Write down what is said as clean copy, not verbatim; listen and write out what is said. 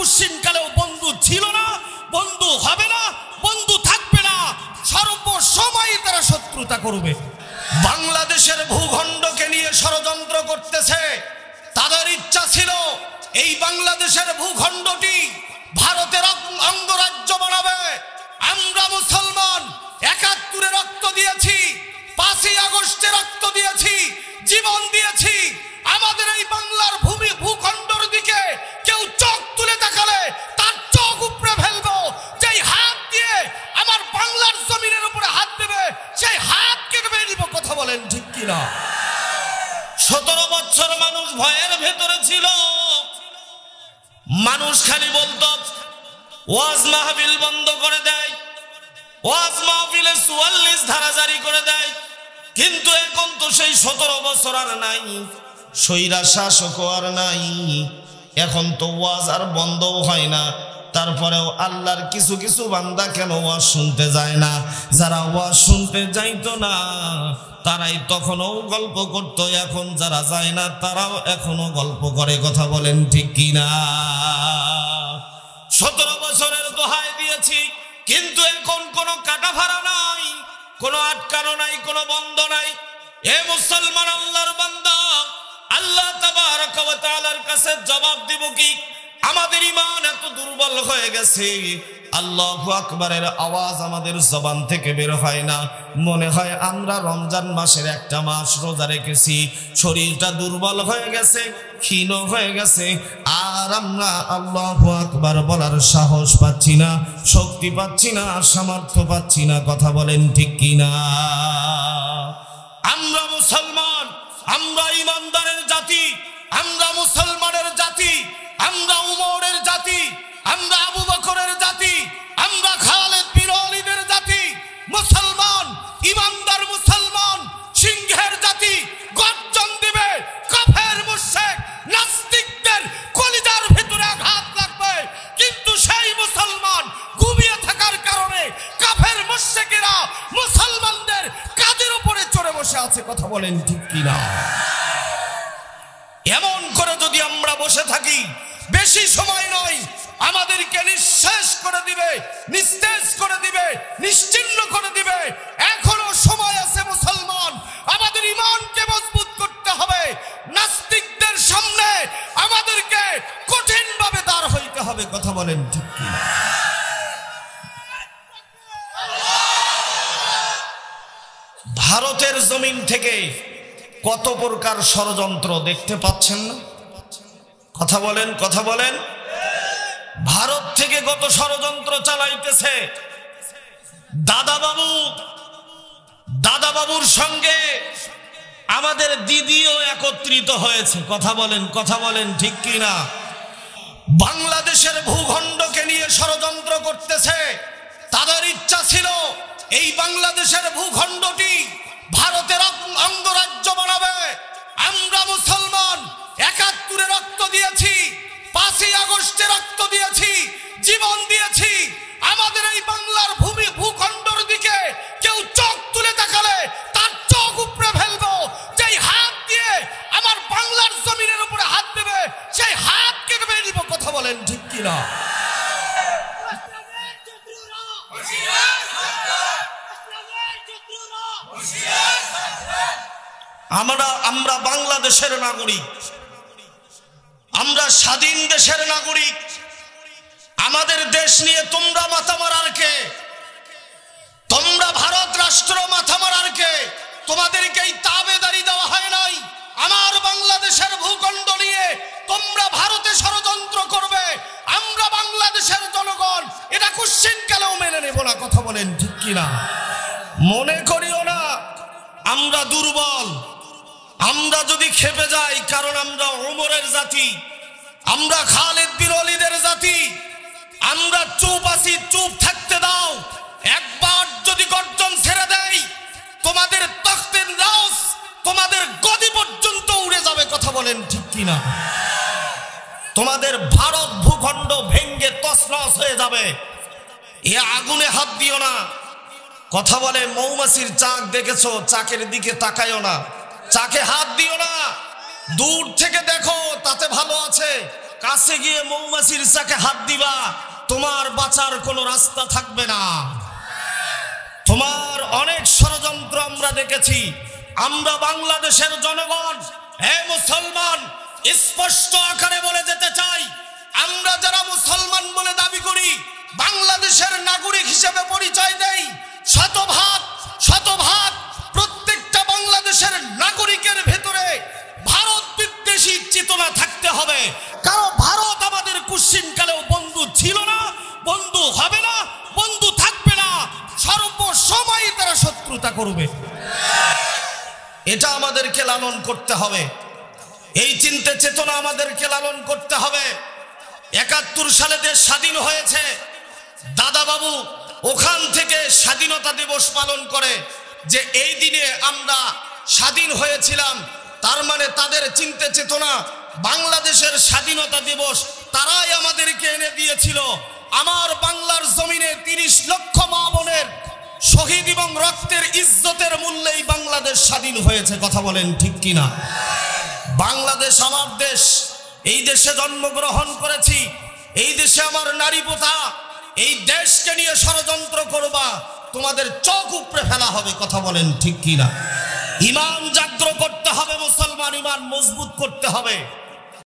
কুশ্চিনকালেও বন্ধু ছিল না, বন্ধু হবে না, বন্ধু থাকবে না, সর্বসময় তারা শত্রুতা করবে। বাংলাদেশের ভূখণ্ডকে নিয়ে ষড়যন্ত্র করতেছে। তাদের ইচ্ছা ছিল এই বাংলাদেশের ভূখণ্ডটি ভারতের অঙ্গরাজ্য বানাবে। আমরা মুসলমান ৭১-এ রক্ত দিয়েছি, ৫ই আগস্টে রক্ত দিয়েছি, জীবন দিয়েছি। আমাদের এই বাংলার ভূখণ্ডের দিকে কেউ চোখ তুলে তাকালে তার চোখ উপড়ে ফেলবো। যেই হাত দিয়ে আমার বাংলার জমিনের উপরে হাত দেবে সেই হাত কেটে দিব। কথা বলেন ঠিক কিনা? ১৭ বছর মানুষ ভয়ের ভেতরে ছিল। মানুষ খালি বলতো ওয়াজ মাহফিল বন্ধ করে দেয়, ওয়াজ মাহফিলে ৪৪ ধারা জারি করে দেয়। কিন্তু এখন তো সেই ১৭ বছর আর নাই, স্বৈরা শাসকও আর নাই। এখন তো ওয়াজ আর বন্ধও হয় না। তারপরেও আল্লাহর কিছু কিছু বান্দা কেন ওয়াজ শুনতে যায় না? যারা ওয়াজ শুনতে যাইতো না তারাই তখনও গল্প করত, এখন যারা যায় না তারাও এখনো গল্প করে। কথা বলেন ঠিক কিনা? ১৭ বছরের দোহাই দিয়েছি, কিন্তু এখন কোনো কাটা ভাড়া নাই, কোনো আটকানো নাই, কোনো বন্ধ নাই। এ মুসলমান আল্লাহর বান্দা, আল্লাহ তাবারক ওয়া তাআলার কাছে জবাব দিব কি? আমাদের ঈমান এত দুর্বল হয়ে গেছে, আল্লাহু আকবারের আওয়াজ আমাদের জবান থেকে বের হয় না। মনে হয় আমরা রমজান মাসের একটা মাস রোজা রেখেছি, শরীরটা দুর্বল হয়ে গেছে, ক্ষীণ হয়ে গেছে, আর আমরা আল্লাহু আকবার বলার সাহস পাচ্ছি না, শক্তি পাচ্ছি না, সামর্থ্য পাচ্ছি না। কথা বলেন ঠিক কিনা? আমরা মুসলমান, আমরা ইমানদারের জাতি, আমরা মুসলমানের জাতি, আমরা উমরের জাতি, আমরা আবু বকরের জাতি, আমরা খালেদ বিন ওয়ালিদের জাতি। মুসলমান, ইমানদার মুসলমান, সিংহের জাতি গর্জন দিবে। কাফের মুশরিক নাস্তিকদের কলিজার ভিতরে আঘাত লাগবে, কিন্তু সেই মুসলমান ঘুমিয়ে থাকার কারণে কাফের মুশরিকেরা মুসলমানদের কাঁধের উপরে চড়ে বসে আছে। কথা বলেন ঠিক কিনা? এমন করে যদি আমরা বসে থাকি, বেশি সময় নয়, আমাদেরকে নিঃশেষ করে দিবে, নিস্তেজ করে দিবে, নিশ্চিহ্ন করে দিবে। এখনো সময় আছে মুসলমান, আমাদের ঈমানকে মজবুত করতে হবে। নাস্তিকদের সামনে আমাদেরকে কঠিনভাবে দাঁড় হইতে হবে। কথা বলেন ঠিক কি? ভারতের জমিন থেকে কত প্রকার ষড়যন্ত্র দেখতে পাচ্ছেন না? কথা বলেন, কথা বলেন। ভারত থেকে কত ষড়যন্ত্র চালাইতেছে। দাদাবাবুর সঙ্গে আমাদের দিদিও একত্রিত হয়েছে। কথা বলেন, কথা বলেন ঠিক কিনা? বাংলাদেশের ভূখণ্ডকে নিয়ে ষড়যন্ত্র করতেছে। তাদের ইচ্ছা ছিল এই বাংলাদেশের ভূখণ্ডটি ভারতের অঙ্গরাজ্য বানাবে। আমরা মুসলমান ৭১-এ রক্ত দিয়েছি, ৫ই আগস্টে রক্ত দিয়েছি, জীবন দিয়েছি। আমাদের এই বাংলার ভূখণ্ডের দিকে কেউ চোখ তুলে তাকালে তার চোখ উপড়ে ফেলবো। যেই হাত দিয়ে আমার বাংলার জমিনের উপরে হাত দেবে সেই হাত কেটে দিব। কথা বলেন ঠিক কিনা? আমরা বাংলাদেশের নাগরিক, আমরা স্বাধীন দেশের নাগরিক। আমাদের দেশ নিয়ে তোমরা মাথা মারার কে? তোমরা ভারত রাষ্ট্র মাথা মারার কে? তোমাদেরকে এই তাবেদারি দেওয়া হয় নাই। আমার বাংলাদেশের ভূখণ্ড নিয়ে তোমরা ভারতে ষড়যন্ত্র করবে, আমরা বাংলাদেশের জনগণ এটা কুশ্চিনকালেও মেনে নেব না। কথা বলেন ঠিক কিনা? মনে করিও না আমরা দুর্বল, আমরা যদি খেপে যাই, কারণ আমরা ওমরের জাতি, আমরা খালেদ বিন ওয়ালিদের জাতি। আমরা চুপ আছি, চুপ থাকতে দাও। একবার যদি গর্জন ছেড়ে দেয়, তোমাদের তখতের রাজ, তোমাদের গদি পর্যন্ত উড়ে যাবে। কথা বলেন ঠিক কিনা? তোমাদের ভারত ভূখণ্ড ভেঙ্গে তছনছ হয়ে যাবে। এ আগুনে হাত দিও না। কথা বলে মৌমাছির চাক দেখেছো, চাকের দিকে তাকাইও না, চাকে হাত দিও না। দূর থেকে দেখো তাতে ভালো আছে, কাছে গিয়ে মৌমাছির চাকে হাত দিবা, তোমার বাঁচার কোনো রাস্তা থাকবে না। তোমার অনেক ষড়যন্ত্র আমরা দেখেছি। আমরা বাংলাদেশের জনগণ, হে মুসলমান, স্পষ্ট আকারে বলে যেতে চাই, আমরা যারা মুসলমান বলে দাবি করি, বাংলাদেশের নাগরিক হিসেবে পরিচয় দেই, শতভাগ প্রত্যেকটা বাংলাদেশের নাগরিকের ভেতরে ভারত বিদ্বেষী চেতনা থাকতে হবে। কারণ ভারত আমাদের কুশ্চিনকালেও বন্ধু ছিল না, বন্ধু হবে না, বন্ধু থাকবে না, সর্বসময় তারা শত্রুতা করবে। এটা আমাদেরকে লালন করতে হবে, এই চিন্তা চেতনা আমাদেরকে লালন করতে হবে। ৭১ সালে দেশ স্বাধীন হয়েছে, দাদা বাবু ওখান থেকে স্বাধীনতা দিবস পালন করে যে এই দিনে আমরা স্বাধীন হয়েছিলাম, তার মানে তাদের চিন্তা চেতনা বাংলাদেশের স্বাধীনতা দিবস তারাই আমাদেরকে এনে দিয়েছিল। আমার বাংলার জমিনে ৩০ লক্ষ মা বোনের শহীদ এবং রক্তের ইজ্জতের মূল্যেই বাংলাদেশ স্বাধীন হয়েছে। কথা বলেন ঠিক কিনা? বাংলাদেশ আমার দেশ, এই দেশে জন্মগ্রহণ করেছি, এই দেশে আমার নারী পোতা। এই দেশকে নিয়ে ষড়যন্ত্র করবা, তোমাদের চোখ উপড়ে ফেলা হবে। কথা বলেন ঠিক কিনা? ঈমান জাগ্রত করতে হবে, মুসলমান ঈমান মজবুত করতে হবে।